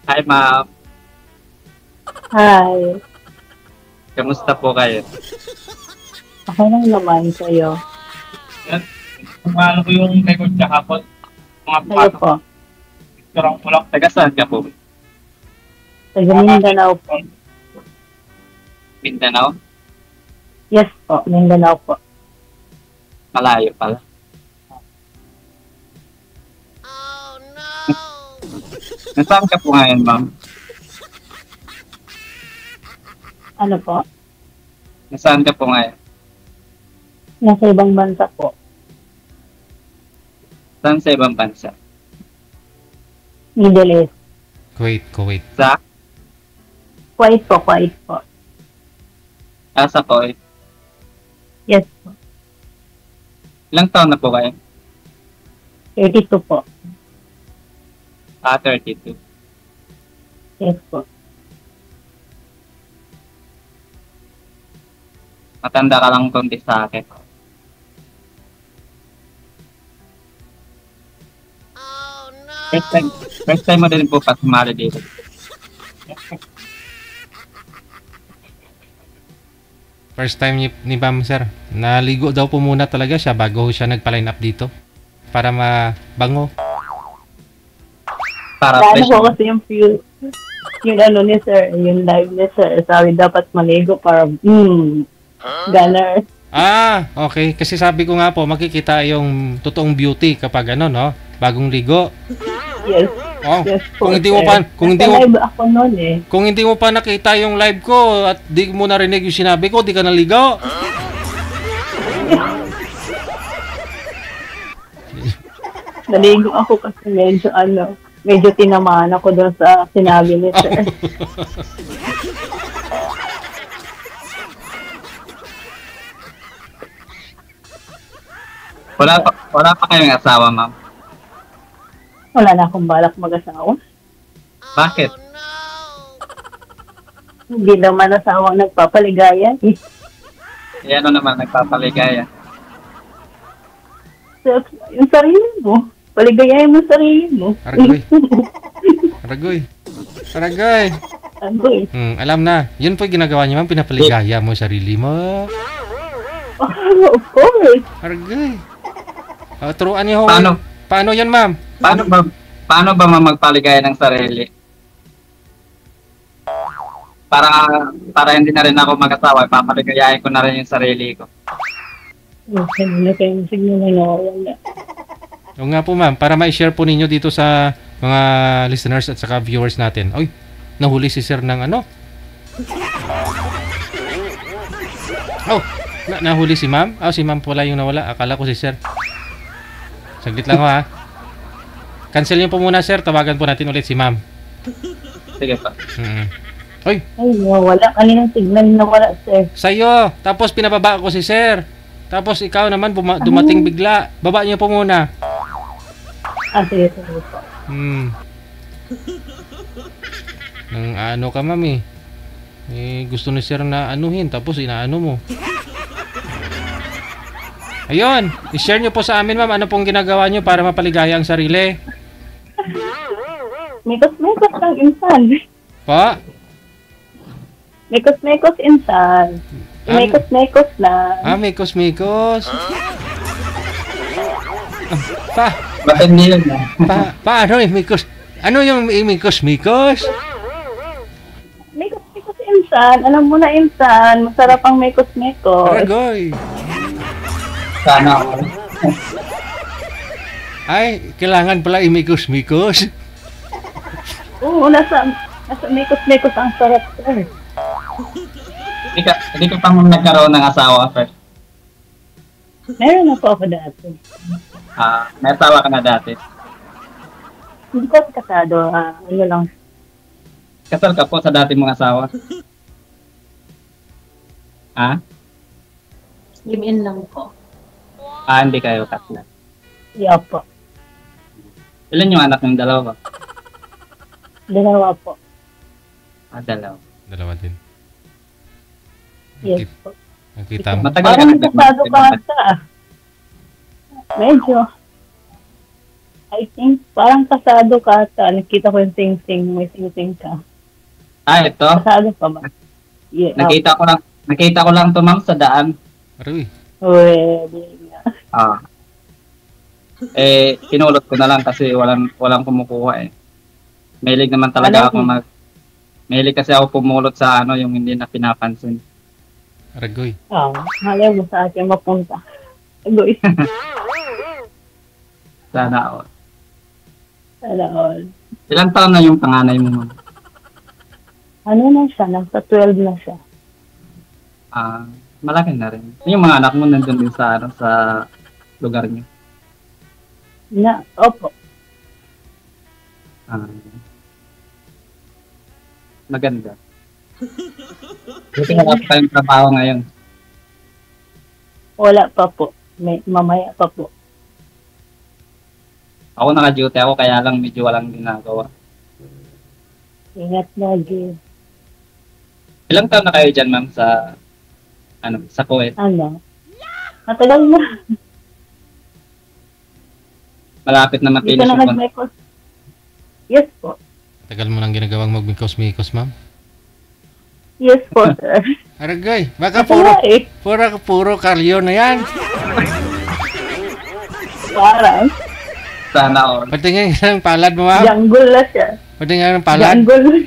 Hi, ma'am. Hi. Kamusta po kayo? Okay lang naman sa'yo. Yan. Kung ano ko yung record niya kapon, mga Kayo pumasok, po. kurang kulang. Taga saan ka po? Taga Mindanao po. Mindanao? Yes po, Mindanao po. Malayo pala. Nasaan ka po ngayon, ma'am? Ano po? Nasaan ka po ngayon? Nasa ibang bansa po. Saan sa ibang bansa? Middle East. Kuwait. Sa? Kuwait po. Sa Kuwait. Yes po. Ilang taon na po kayo? 32 po. 32. Yes po. Matanda ka lang kundi sa akin. First time mo din po pa sumali dito. First time ni Ma'am Sir. Naligo daw po muna talaga siya bago siya nagpa-line up dito. Para mabango. Para Paano fresh. po kasi yung feel, yung ano ni sir, yung live ni sir, sabi dapat maligo para, ganar. Okay. Kasi sabi ko nga po, makikita yung totoong beauty kapag ano, no? Bagong ligo. Yes. Oh, Yes po, kung hindi sir. mo pa, kung hindi Nasa mo, live ako noon eh. kung hindi mo pa nakita yung live ko at di mo narinig yung sinabi ko, di ka naligo. Naligo ako kasi medyo tinamaan ako doon sa sinabi ni sir. Wala pa kayong asawa, ma'am. Wala na akong balak mag-asawa. Bakit? Hindi naman asawang nagpapaligaya. Eh, ano naman nagpapaligaya? Yung sarili mo. Paligayahin mo sarili mo. Aragoy. Agoy. Alam na. Yun po yung ginagawa niyo, ma'am. Pinapaligaya mo sarili mo. Oh, of course. Aragoy. Turuan niyo ho. Paano yan, ma'am? Paano ba magpaligaya ng sarili? Para hindi na rin ako mag-asawa, papaligayahin ko na rin yung sarili ko. Signal na wala. O nga po, ma'am, para ma-share po ninyo dito sa mga listeners at saka viewers natin. Oy, nahuli si sir ng ano? Oh, nahuli si ma'am? Si ma'am pala yung nawala. Akala ko si sir. Saglit lang ho, ha. Cancel niyo po muna, sir. Tawagan po natin ulit si ma'am. Sige pa. Oy, Ay, wala. Kaninang signal na wala, sir. sa'yo. Tapos pinababa ko si sir. Tapos ikaw naman dumating bigla. Baba niyo po muna. Sige po. Nang ano ka, ma'am eh. Gusto ni sir na anuhin. Tapos inaano mo. Ayun. I-share niyo po sa amin, ma'am. Ano pong ginagawa niyo para mapaligaya ang sarili? Mekos-mekos lang insan. Pa? Mekos-mekos insan. Mekos-mekos lang. Mekos-mekos. Matindi yun, Paano yung mekos? Ano yung mekos-mekos? Mekos-mekos insan. Alam mo na insan. Masarap ang mekos-mekos. Aragoy. Sana ako. Ay, kailangan pala imikos-mikos. Oo, nasa mekos-mekos ang sarap, sir. Hindi ka pang nagkaroon ng asawa, first. Meron na po ako dati. May asawa ka na dati. Hindi ko kasado. Ano lang. Kasal ka po sa dati mong asawa? Live-in lang po. Hindi kayo kasal. Yeah po. Ilan yung anak ng dalawa? Dalawa po. Dalawa. Dalawa din. Yes po. Nakita mo. Matagal ka Parang na kasado ka ata. Medyo. I think, parang kasado ka ata. Nakita ko yung sing-sing. May sing-sing ka. Ito. Kasado pa ba? Yeah. Nakita ko lang to ma'am sa daan. Aroy. Pwede nga. Ah. Pinulot ko na lang kasi walang kumukuha eh. Mahilig naman talaga ako mahilig kasi ako pumulot sa yung hindi na pinapansin. Aragoy. Malay mo sa akin mapunta. Agoy. Sana all. Sana all. Ilang taon na yung panganay mo ma'am? Ano na siya? Nasa 12 na siya. Malaki na rin. Yung mga anak mo nandun din sa lugar niyo. Opo. Maganda. Buti wala pa tayong trabaho ngayon. Wala pa po. Mamaya pa po. Ako naka-duty ako kaya lang medyo walang ginagawa. Ingat lagi. Ilang taon na kayo dyan ma'am sa Kuwait? Matagal na. Malapit na Dito matinis na yung nag-mekos. Yes po. Tagal mo nang ginagawang magmikos-mikos, ma'am? Yes po, sir. Aragoy. Baka puro karyo na yan. Parang. Sana all. Patingin nga ng palad mo, ma'am. Jungle na siya. Patingin nga ng palad. Jungle.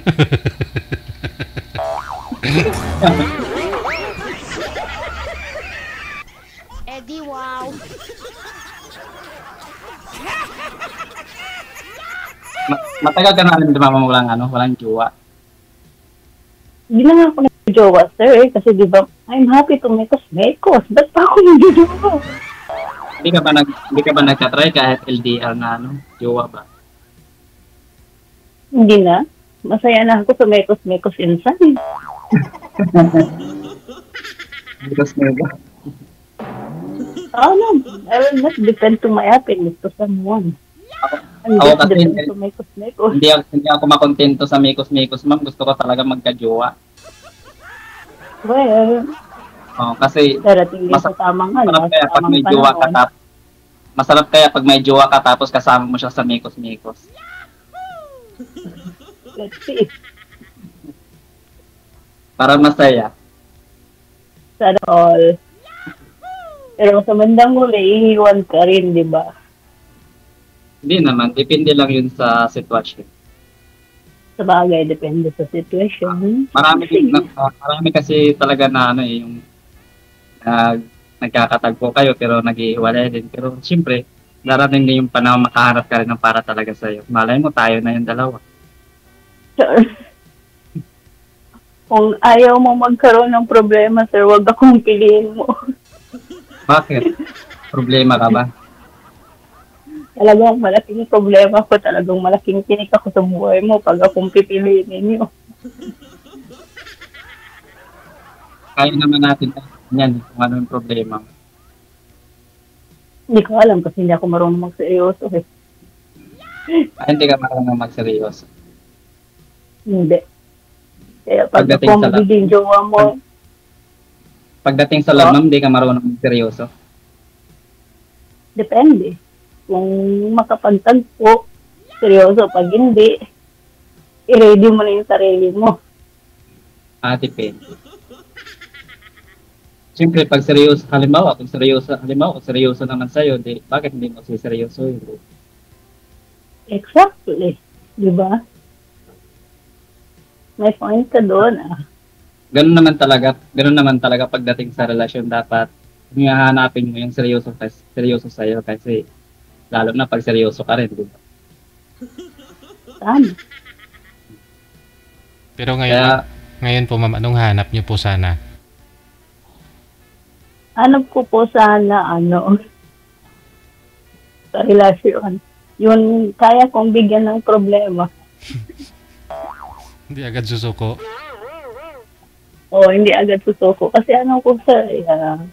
Eddie, wow. Matagal ka na rin di ba walang jowa. Hindi na nga ako nag-jowa, sir, kasi di ba, I'm happy to mekos. Ba't pa ako nag-jowa? Hindi ka ba nagtatry kahit LDR na jowa ba? Hindi na. Masaya na ako sa mekos inside. Because nega. No. I will not depend to my happiness to someone. I'm Ako just kasi depend to mekos. hindi ako makontento sa mekos ma'am. Gusto ko talaga magka-jowa. Well, Kasi darating din sa tamang masarap kaya pag may jowa ka masarap kaya pag may jowa ka tapos kasama mo siya sa mekos. Let's see. Para masaya. Sana all. Pero sa bandang huli, iiwan ka rin, di ba? Hindi naman. Depende lang yun sa sitwasyon. Sa bagay, depende sa situation. Marami kasi talaga na yung nagkakatagpo kayo pero nag-iiwalay din. Pero siyempre, darating din yung panahon makaharap ka rin ng para talaga sa'yo. Malay mo tayo na yung dalawa. Sure. Kung ayaw mo magkaroon ng problema, sir, wag akong piliin mo. Bakit? Problema ka ba? Talagang malaking problema ko. Talagang malaking tinik ako sa buhay mo pag akong pipiliin ninyo. Kaya naman natin yan kung ano yung problema. Hindi ko alam kasi hindi ako marunong magseryoso eh. Hindi ka marunong magseryoso. Hindi. Kaya pag Pagdating ako sa magiging jowa mo, Pagdating sa love, ma'am, hindi ka marunong magseryoso. depende. Kung makapagtagpo, seryoso. Pag hindi, i-ready mo na yung sarili mo. Depende. Siyempre, pag seryoso, halimbawa, kung seryoso naman sa'yo, bakit hindi mo seryoso yun? Exactly. Di ba? May point ka doon Ganun naman talaga pagdating sa relasyon, dapat yung hahanapin mo yung seryoso sa'yo kasi lalo na pag seryoso ka rin, di ba? Tama. Pero ngayon po, ma'am, anong hanap niyo po sana? Hanap ko po sana, sa relasyon. Yun, kaya kong bigyan ng problema. Hindi agad susuko. Hindi agad susuko. Kasi sir,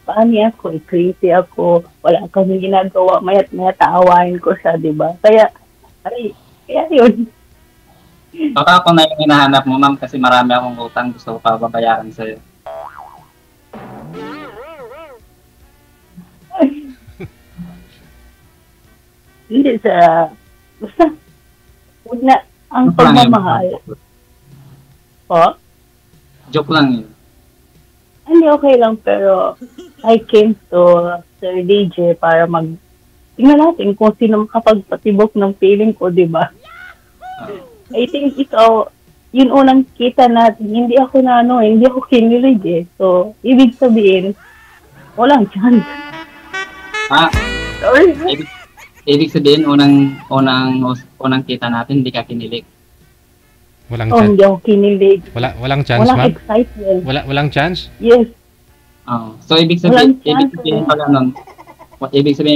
paano ako, crazy ako, wala kami ginagawa, mayat aawain ko siya, di ba? Kaya yun. Baka ako na yung hinahanap mo, ma'am, kasi marami akong utang gusto ko pa babayaran sa'yo. Hindi Basta, una, ang Joke lang yun. pagmamahal. Po? Joke lang yun. Hindi, okay lang, pero I came to Sir DJ para tingnan natin kung sino makapagpatibok ng feeling ko, di ba? I think ikaw, yun unang kita natin, hindi ako hindi ako kinilig eh. So, ibig sabihin, walang chance. Ah, Sorry. ibig sabihin, unang kita natin, hindi ka kinilig. Walang Oh, chance. hindi ako kinilig. Walang chance, Walang ma'am? excitement. Walang chance? Yes. Oh. So, ibig Walang sabihin chance.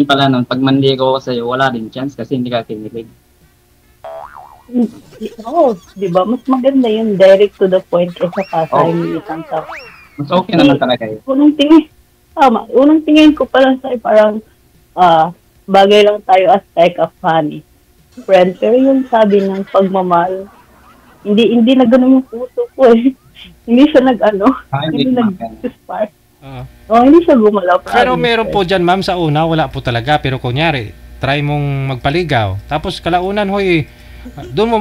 pala nun, pag manligo ko sa'yo, wala din chance kasi hindi ka kinilig. Oo, di ba? Mas maganda yung direct to the point kaysa pasahin ng isang tao. Mas okay naman talaga yun. Unang tingin ko pa lang sa'yo parang bagay lang tayo as like a funny friend. Pero yung sabi ng pagmamahal, hindi na ganun yung puso ko eh. Hindi siya Hindi hindi kumakain. nag-spark. Oo. Hindi siya gumalaw. Pero meron po dyan, ma'am, sa una, wala po talaga. Pero kunyari, try mong magpaligaw. Tapos kalaunan, hoy, doon mo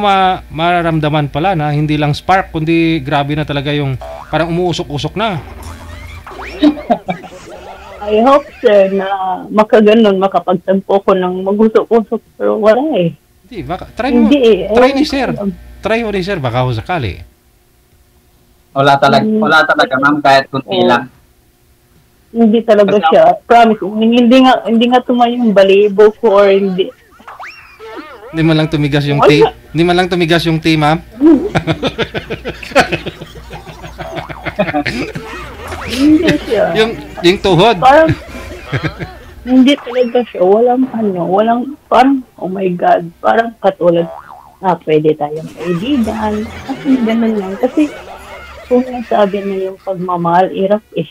mararamdaman pala na hindi lang spark, kundi grabe na talaga yung parang umuusok-usok na. I hope, sir, na makapagtagpo ko ng magusok-usok. Pero wala eh. Hindi, try mo. Hindi eh. Try ni sir. Try mo ni sir, baka ho sakali. Wala talaga, ma'am, kahit kunti Oo. lang. Hindi talaga siya. Promise. Hindi nga tumayo yung balibo ko or hindi. Hindi man lang tumigas yung tea. Hindi man lang tumigas yung tea, ma'am. Hindi siya. Yung tuhod. Parang, hindi talaga siya. Walang, parang, oh my God, parang katulad, pwede tayong kaibigan. Kasi ganun lang. Kasi, kung nasabi na yung pagmamahal, irap eh.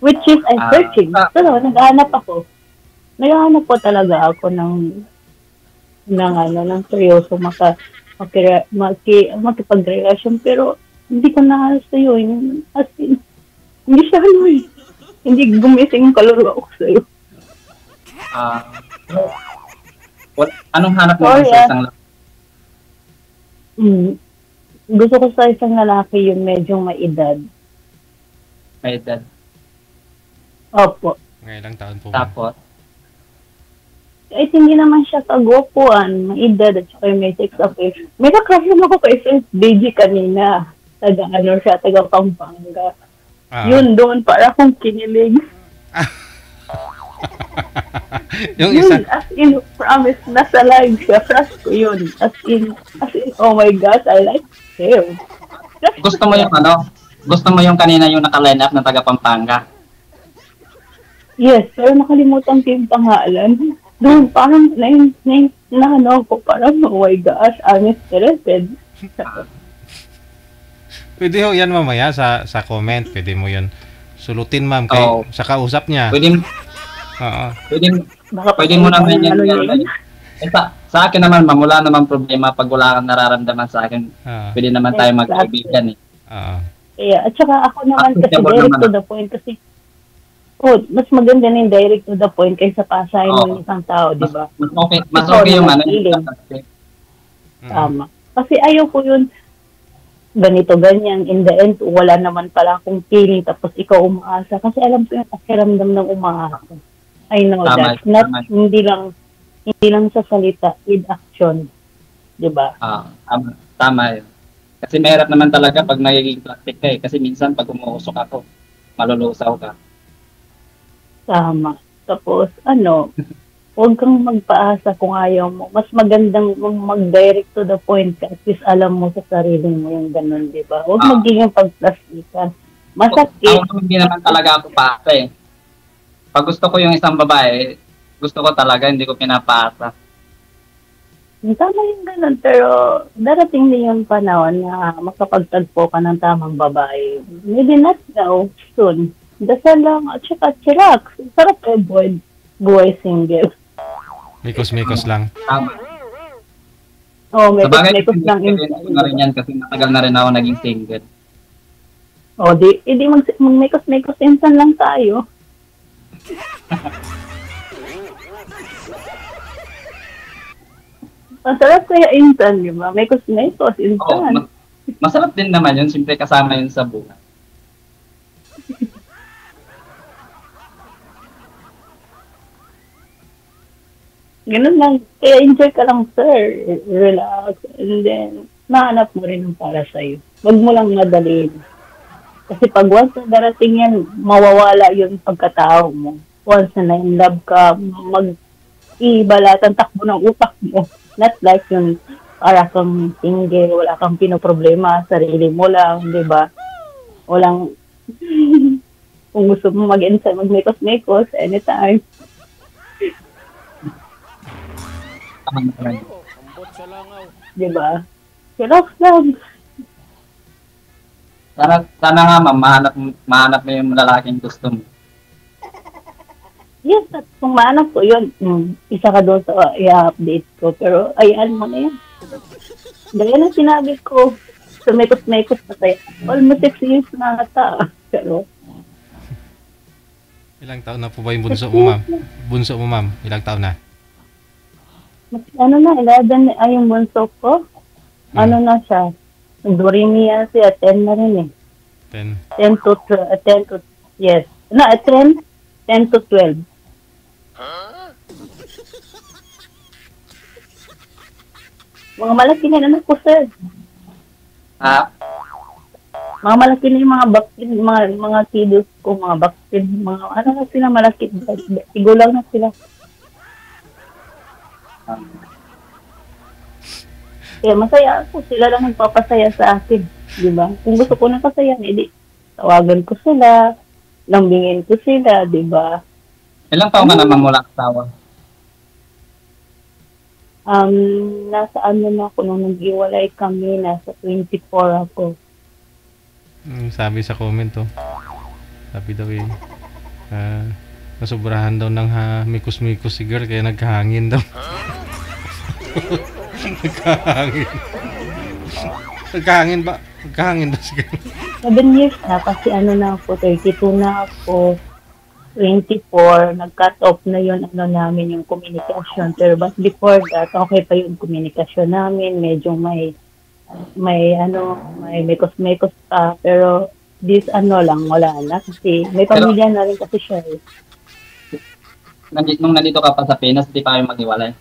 Which is, I'm searching. Pero, naghahanap po talaga ako ng seryoso makipagrelasyon. Pero, hindi ko na sa'yo. As in, hindi siya hindi gumising yung kaluluwa ko sa'yo. Anong hanap mo Sorry, sa isang lalaki? Gusto ko sa isang lalaki yung medyo may edad. May edad. Opo. Ngayon lang taon po, ma'am. Tapos, Kahit hindi naman siya kagwapuan, may edad at saka may sex appeal. May nakasya ako kay Sir DJ kanina. Taga Pampanga. Yun doon, para akong kinilig. Yung Yun, isa, as in, promise, nasa live siya. Crush ko yun. As in, oh my God, I like him. gusto mo yung kanina yung naka-line up na taga Pampanga? Yes, pero nakalimutan ko yung pangalan. Doon, parang, parang, oh my gosh, I'm interested. pwede ho yan mamaya sa comment. Pwede mo yun sulutin, ma'am, Oo. sa kausap niya. Pwede mo naman yan. Sa akin naman, ma'am, wala naman problema pag wala kang nararamdaman sa akin. Pwede naman tayo magkaibigan eh. Yeah, at saka ako naman kasi Acceptable direct naman to the point kasi mas maganda na yung direct to the point kaysa pasahin ng isang tao, di ba? Mas okay yung Tama. Kasi ayaw ko yun ganito, ganyan. In the end, wala naman pala akong feeling tapos ikaw umaasa. Kasi alam ko yung pakiramdam ng umaasa. I know that. Hindi lang sa salita, with action. Di ba? Tama yun. Kasi mahirap naman talaga pag nagiging plastic ka eh. Kasi minsan pag umuusok ako, malulusaw ka. Tama. Tapos, huwag kang magpaasa kung ayaw mo. Mas magandang mag-direct to the point ka. At least alam mo sa sarili mo yung ganun, di ba? Huwag magiging pagplastikan. Masakit. Ako hindi naman talaga ako paasa eh. Pag gusto ko yung isang babae, gusto ko talaga, hindi ko pinapaasa. Tama yung ganun, pero darating din yung panahon na makapagtagpo ka ng tamang babae. Maybe not now, soon. Dasal lang, at saka chillax. Sarap buhay single. Mikos-mikos lang. Tama. May Sabagay, lang. na rin yan kasi matagal na rin ako naging single. Di mag-mikos-mikos insan lang tayo. Masarap kaya instant, di ba? May kusmetos, Oo, instant. masarap din naman yun. Siyempre kasama yun sa buhay. Ganun lang. Kaya enjoy ka lang, sir. Relax. And then, mahanap mo rin ang para sa'yo. Huwag mo lang madaliin. Kasi pag once na darating yan, mawawala yung pagkatao mo. Once na in love ka, mag-ibalatan takbo ng utak mo. Not like yung para kang single, wala kang pinoproblema, sarili mo lang, di ba? Walang, kung gusto mo mag-enjoy, mag-mekos-mekos, anytime. Tama naman. Di ba? Relax lang. Sana nga ma'am, mahanap mo yung lalaking gusto mo. Yes, at kung maanap ko yun, isa ka doon sa i-update ko. Pero, ayan mo na yan. Gaya na sinabi ko, sa mekos-mekos na tayo. Almost 6 years na ata. Pero, Ilang taon na po ba yung bunso mo, ma'am? Bunso mo, ma'am, ilang taon na? ano na, 11 ay yung bunso ko. Ano na siya? Dorimi yan siya, 10 na rin eh. 10. 10 to, yes. No, 10 to 12. Mga malaki na anak ko, sir. Ah, Mga malaki na yung mga baktin, mga kiddos ko, mga baktin, mga ano na sila, malaki. Igulang na sila. Kaya masaya ako. Sila lang nagpapasaya sa akin. Di ba? Kung gusto ko ng kasaya, edi tawagan ko sila, lambingin ko sila, di ba? ilang taon ka naman mula asawa? Nasa ano na ako nung nag-iwalay kami, nasa 24 ako. Sabi sa comment to. Sabi daw eh. Nasubrahan daw ng mikos-mikos si girl kaya nagkahangin daw. Nagkahangin. Nagkahangin ba? Nagkahangin daw si girl. 7 years na kasi ano na ako, 32 na ako, 24, nag-cut off na yun ano namin yung communication. Pero but before that, okay pa yung communication namin, medyo may mekos-mekos pa, pero this ano lang, wala na kasi may pamilya na rin kasi siya eh. Nung nandito ka pa sa Pinas, di pa kayo maghiwalay?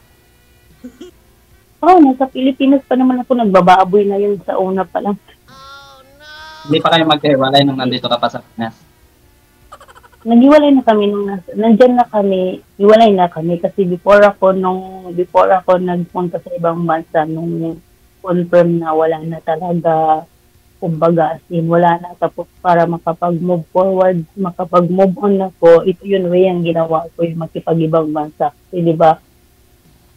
Nasa Pilipinas pa naman ako, nagbababoy na yun sa una pa lang. Hindi pa kayo maghiwalay nung nandito ka pa sa Pinas? Naghiwalay na kami nandyan na kami, hiwalay na kami kasi before ako nagpunta sa ibang bansa nung confirm na wala na talaga, kumbaga as in, wala na, tapos para makapag-move forward, makapag-move on ako, ito yun way ang ginawa ko, yung makipag-ibang bansa. Kasi diba,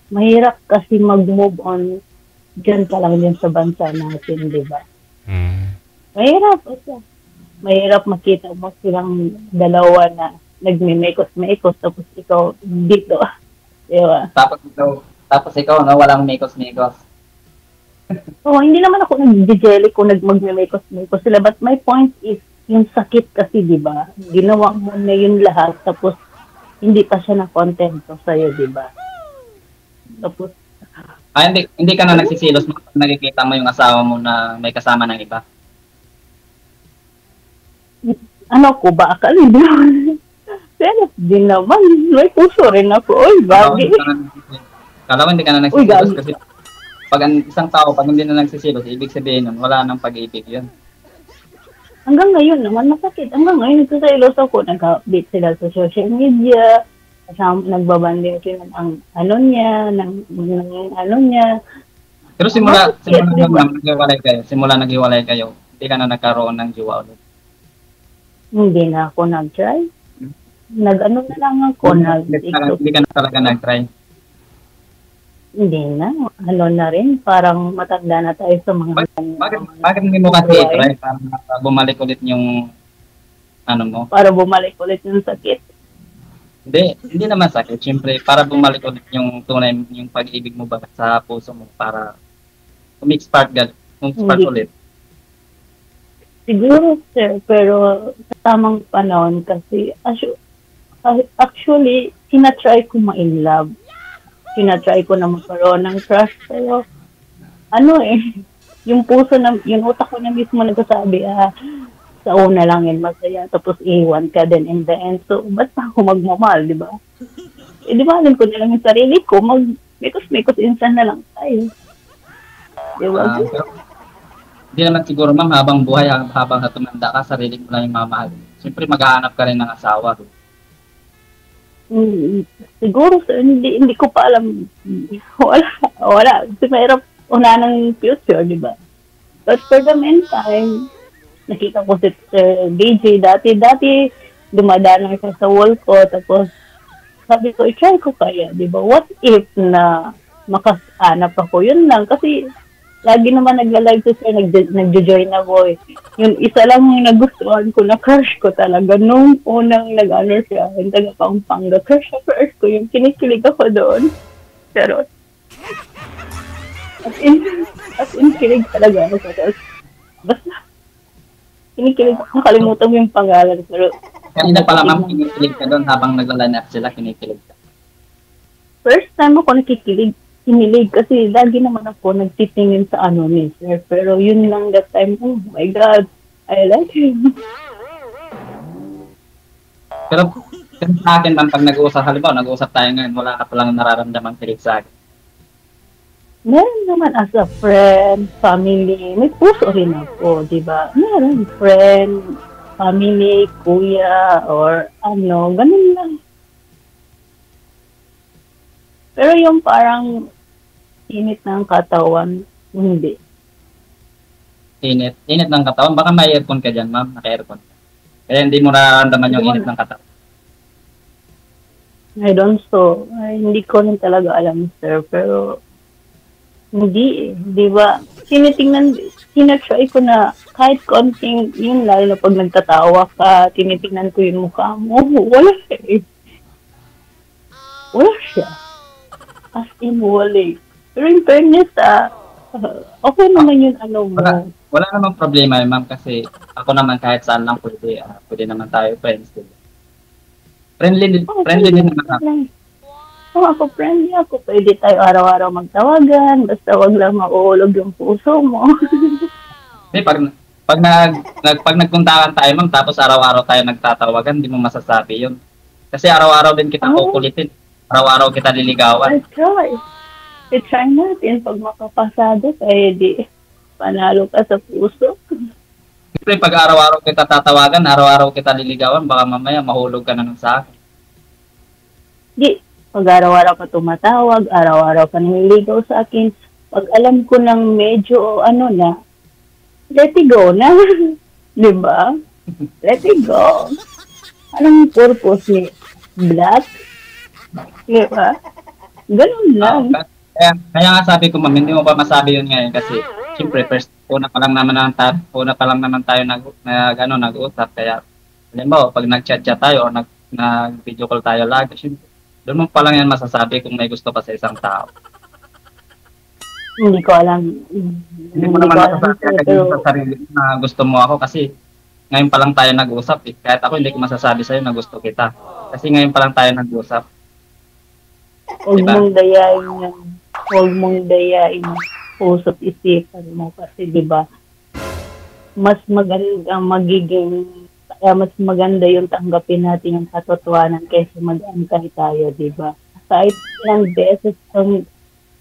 mahirap kasi mag-move on dyan pa lang din sa bansa natin, diba? Mahirap. Mahirap makita mo silang dalawa na nagmimekos-mekos tapos ikaw dito. Diba? Tapos ikaw, no, walang mekos-mekos. Hindi naman ako nag-jelly kung magmimekos-mekos sila. But my point is, yung sakit kasi, diba? Ginawa mo na yun lahat tapos hindi pa siya na-contento sa'yo, diba? Tapos, hindi ka na nagsisilos mo pag nakikita mo yung asawa mo na may kasama ng iba? ano ko ba? Akala din. Pero din naman, may puso rin ako. Oy, bagay. Kala ko hindi ka na nagsisilos kasi pag ang isang tao, pag hindi na nagsisilos, ibig sabihin nun, wala nang pag-ibig yun. Hanggang ngayon naman, masakit. Hanggang ngayon, nagsasalos ako. Nag-update sila sa social media. Kasama, nagbabanding sila ng ano niya, ng ano niya. Pero simula naghiwalay kayo, hindi ka na nagkaroon ng jowa ulit. Hindi na ako nag-try. Nag-ano na lang ako. Hindi ka na talaga nag-try. Hindi na. Ano na rin. Parang matanda na tayo sa mga... Bakit hindi mo kasi try para bumalik ulit yung ano mo? Para bumalik ulit yung sakit. Hindi naman sakit. Siyempre, para bumalik ulit yung tunay, yung pag-ibig mo ba sa puso mo para umik-spark ulit. Siguro, sir, pero sa tamang panahon kasi actually, sinatry ko ma-in love. sinatry ko na magkaroon ng crush, pero ano yung puso na, yung utak ko na mismo nagsasabi, sa una lang yun masaya, tapos iwan ka din in the end. So, ba't pa ako magmamahal, di ba? Di ba, alam ko na lang yung sarili ko, mikos-mikos insan na lang tayo. Di ba? Pero hindi naman siguro ma'am, habang buhay, habang tumanda ka, sarili mo lang yung mamahal. Siyempre, maghahanap ka rin ng asawa. Siguro, sir, hindi ko pa alam. Wala. Kasi mahirap una ng future, di ba? But for the meantime, nakita ko si Sir DJ dati dumadaan siya sa wall ko, tapos sabi ko, i-try ko kaya, di ba? What if na makahanap ako? Yun lang, kasi lagi naman nagla-live si Sir, nagjo-join ako. Yung isa lang yung nagustuhan ko, na crush ko talaga, nung unang nag-honor siya, yung taga-Pampanga, crush ko, yung kinikilig ako doon. Pero, as in kilig talaga ako sa tas. Basta, kinikilig ako, nakalimutan mo yung pangalan. Pero, Kanina pala ma'am, kinikilig ka doon habang nagla-line up sila, kinikilig ka. first time ako kinilig kasi lagi naman ako nagtitingin sa ano ni Sir. Pero yun lang that time, oh my God, I like him. Pero sa akin ma'am, pag nag-uusap, halimbawa, nag-uusap tayo ngayon, wala ka palang nararamdaman kilig sa akin. Meron naman as a friend, family, may puso rin ako, di ba? Meron friend, family, kuya, or ano, ganun lang. Pero yung parang init ng katawan, hindi. Init ng katawan. Baka may earphone ka dyan ma'am, naka-earphone ka. Kaya hindi mo nararamdaman yung init ng katawan. I don't so. Ay, hindi ko rin talaga alam, sir. Pero, hindi di ba? Sinatry ko na kahit konting, yun lalo na pag nagtatawa ka, tinitingnan ko yung mukha mo. Wala Wala siya. As in, wala. Pero in fairness, okay naman yung ano mo. Wala namang problema ma'am, kasi ako naman kahit saan lang pwede naman tayo friends. Friendly din naman ako. Ako friendly ako. Pwede tayo araw-araw magtawagan. Basta wag lang mauulog yung puso mo. Pag nagpuntahan tayo ma'am, tapos araw-araw tayo nagtatawagan, hindi mo masasabi yun. Kasi araw-araw din kita kukulitin. Araw-araw kita liligawan. I-try natin. Pag makapasado, di panalo ka sa puso. Siyempre, pag araw-araw kita tatawagan, araw-araw kita liligawan, baka mamaya mahulog ka na ng sa akin. Pag araw-araw ka tumatawag, araw-araw ka nililigaw sa akin, pag alam ko ng medyo let it go na. Di ba? Let it go. Anong purpose ni Black? Di ba? Ganun lang. Kaya nga sabi ko, ma'am, hindi mo pa masabi yun ngayon kasi siyempre, una pa lang naman tayo nag-uusap. Kaya, halimbawa, pag nag-chat tayo o nag-video call tayo lagi, siyempre, doon mo pa lang yan masasabi kung may gusto pa sa isang tao. Hindi ko alam. Hindi mo naman masasabi sa sarili na gusto mo ako kasi ngayon pa lang tayo nag-usap. Kahit ako hindi ko masasabi sa'yo na gusto kita. Kasi ngayon pa lang tayo nag-usap. Huwag mong dayain puso't isipan mo kasi diba mas maganda yung tanggapin natin yung katotohanan kaysa mag-antay tayo, diba? Kahit ilang beses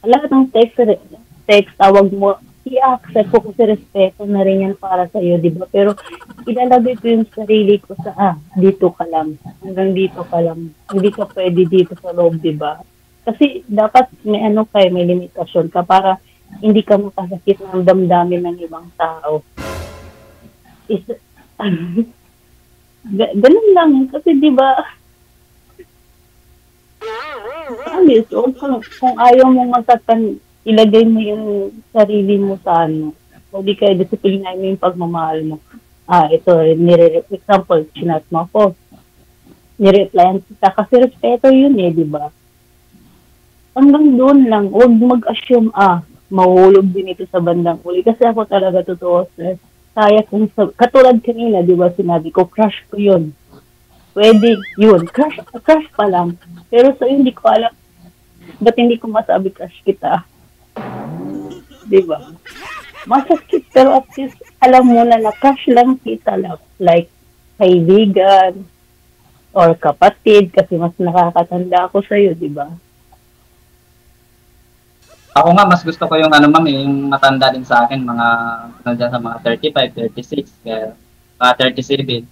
lahat ng text tawag mo, i-accept ko kasi respeto na rin yan para sa'yo, diba? Pero ilalagay ko yung sarili ko sa dito ka lang, hanggang dito ka lang, hindi ka pwede dito sa loob, diba? Kasi dapat may may limitasyon ka para hindi ka makasakit ng damdamin ng ibang tao. Ganun lang. Kasi diba, kung ayaw mong masaktan, ilagay mo yung sarili mo sa Hindi kayo disiplinahin mo yung pagmamahal mo. Ito, example, chinat mo ako. Nireplyan kita kasi respeto yun diba? Hanggang doon lang, huwag mag-assume, mahulog din ito sa bandang uli. Kasi ako talaga totoo, sir. Kaya kung katulad kanina, di ba sinabi ko, crush ko yun. Pwede yun. Crush pa lang. Pero sa hindi ko alam, Ba't hindi ko masabi crush kita? Di ba? Masakit, pero at least alam mo na crush lang kita lang. Like, kaibigan, or kapatid, kasi mas nakakatanda ako sa'yo, di ba? Ako nga, mas gusto ko yung ano ma'am, yung matanda din sa akin, mga, nandiyan sa mga 35, 36, kaya, mga 37.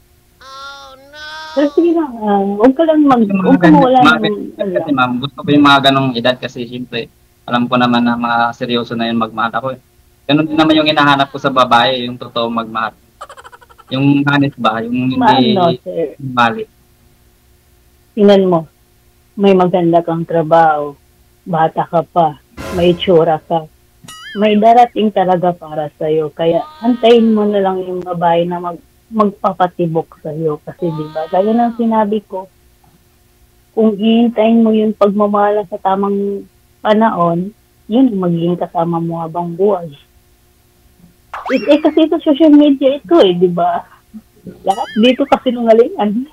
Pero sige lang, huwag ka lang Yung huwag ka mawala ng, kasi ma'am, gusto ko yung mga ganong edad kasi siyempre, alam ko naman na mga seryoso na yun magmahal ako eh. Ganun din naman yung hinahanap ko sa babae, yung totoo magmahal. Yung honest ba, yung hindi sir. mali. Tingnan mo, may maganda kang trabaho, bata ka pa, may itsura ka, may darating talaga para sa'yo. Kaya antayin mo na lang yung babae na magpapatibok sa'yo. Kasi diba, gaya ng sinabi ko, kung iintayin mo yung pagmamahal sa tamang panahon, yun ang magiging kasama mo habang buhay. Kasi sa social media ito di ba? Lahat dito kasi nungalingan.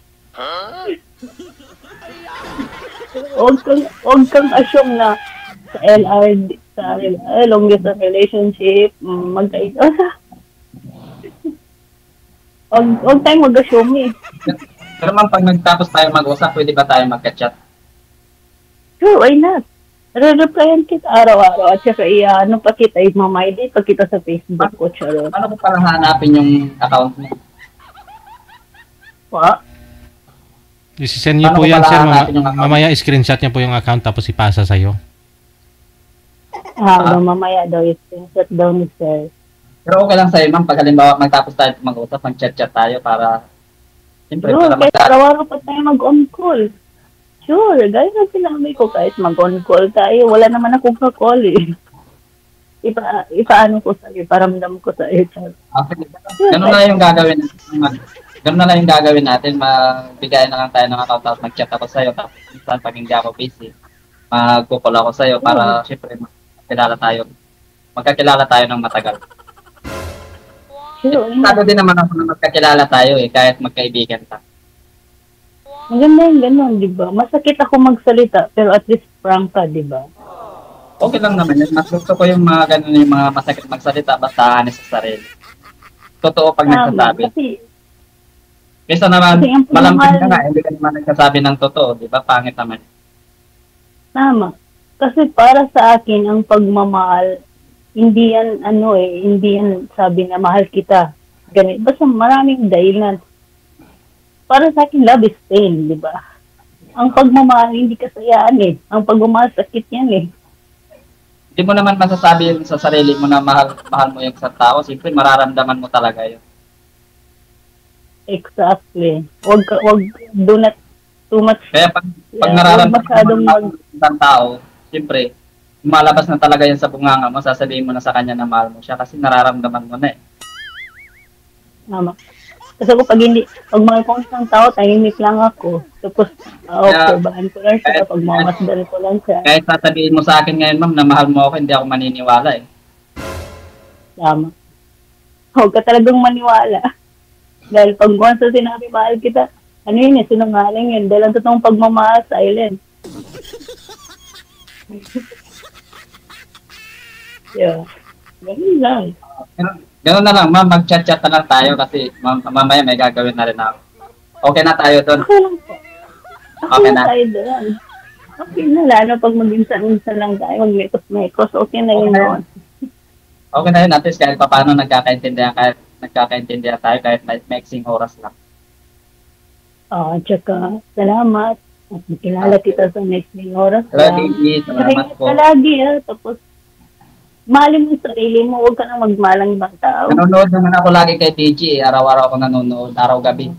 Huwag kang asyong na sa long distance relationship, Huwag tayong mag-assume eh. Pero ma'am, pag nagtapos tayo mag-usap, pwede ba tayo magka-chat? Sure, why not? Re-replyan kita araw-araw at saka ano pa kita, i-mamay-day pa kita sa Facebook ko, charot. Paano ko pala hanapin yung account mo? Pa? Isisend niyo Paano po ko yan, pala sir. hanapin yung account? Mamaya screenshot niyo po yung account tapos ipasa sa'yo. Mamaya daw, i-screenshot daw ni sir. Pero okay lang sa'yo ma'am, pag halimbawa magtapos tayo mag-usap, mag-chat-chat tayo para siyempre, Sure, para kahit araw-araw pa tayo mag-on call. Sure, gaya ng sinabi ko, kahit mag-on call tayo, wala naman akong ka-call eh. Ipaano ko sa'yo, paramdam ko sa'yo. Okay. Ganun na yung gagawin natin. Ganun na lang yung gagawin natin. Magbigay na lang tayo ng account tapos mag-chat ako sa'yo. Tapos minsan pag hindi ako busy, mag-call ako sa'yo para syempre magkakilala tayo ng matagal. Sure, Sabi din naman ako na magkakilala tayo kahit magkaibigan ta. maganda yung ganun, di ba? Masakit ako magsalita, pero at least frank ka, di ba? Okay lang naman yun. Mas gusto ko yung mga ganun, yung mga masakit magsalita basta honest sa sarili. Totoo pag nagsasabi. Kaysa naman, malamping ka nga, hindi ka naman nagsasabi ng totoo, di ba? Pangit naman. Tama. Kasi para sa akin, ang pagmamahal, hindi yan, hindi yan sabi na mahal kita. Ganit. Basta maraming dahilan. Para sa akin, love is pain, di ba? Ang pagmamahal, hindi kasayaan eh. Ang pagmamahal, sakit yan eh. Hindi mo naman masasabi yun sa sarili mo na mahal mo yung isang tao. Siyempre, mararamdaman mo talaga yun. Exactly. Do not too much. Kaya pag nararamdaman mo ng isang tao, siyempre, malabas na talaga yan sa bunganga mo, sasabihin mo na sa kanya na mahal mo siya kasi nararamdaman mo na eh. Tama. Kasi pag mahal ko isang tao, tahimik lang ako. Tapos, bahan ko lang siya, pag mamasdan ko lang siya. Kahit sasabihin mo sa akin ngayon, ma'am, na mahal mo ako, hindi ako maniniwala eh. Tama. Huwag ka talagang maniwala. Dahil pag once na sinabi mahal kita, ano yun eh, sinungaling yun. Dahil ang totoong pagmamahal, silent. Yeah. Ganun lang. Ganun na lang, ma'am. Mag-chat-chat na lang tayo kasi mamaya may gagawin na rin ako. Okay na tayo doon. Okay lang po. Okay na. Tayo doon. Okay na, lalo pag mag-insan-insan lang tayo, mag-mekos-mekos, okay na yun doon. Okay na yun, at least kahit paano nagkakaintindihan tayo kahit mixing oras lang. Tsaka, salamat. At makilala kita sa next oras. Salamat po. Lagi tapos mahalin mo yung sarili mo, huwag ka na magmalang ibang tao. Nanonood naman ako lagi kay TG araw-araw ako nanonood, araw-gabi.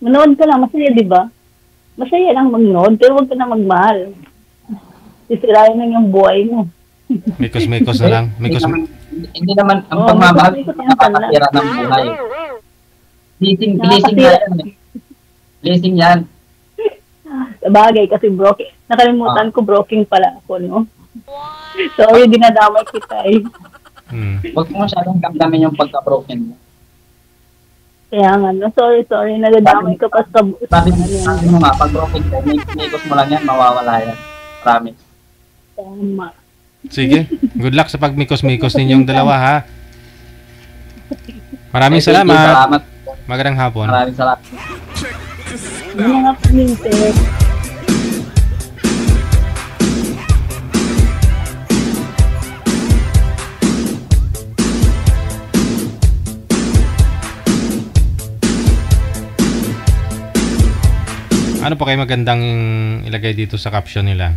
Manood ka lang, masaya di ba? Masaya lang magnood, pero huwag ka na magmahal. Sisirayan na yung buhay mo. Mikos-mikos na lang. Hindi naman ang pagmamahal nakakasira ng buhay. Blessing yan. Blessing yan. Sabagay kasi broken. Nakalimutan ko broken pala ako, no? Sorry, dinadamay kita eh. Huwag mo masyadong damdamin yung pagka-broken mo. Kaya nga, no, sorry, nadadamay ka pa sa Sabi mo nga, pag broken ka, mikos mo lang yan, mawawala yan. Promise. Tama. Sige, good luck sa pagmikos-mikos ninyong dalawa ha. Maraming salamat. Salamat. Magandang hapon. Maraming salamat. Yung mga paminter. Ano pa kayo magandang ilagay dito sa caption nila?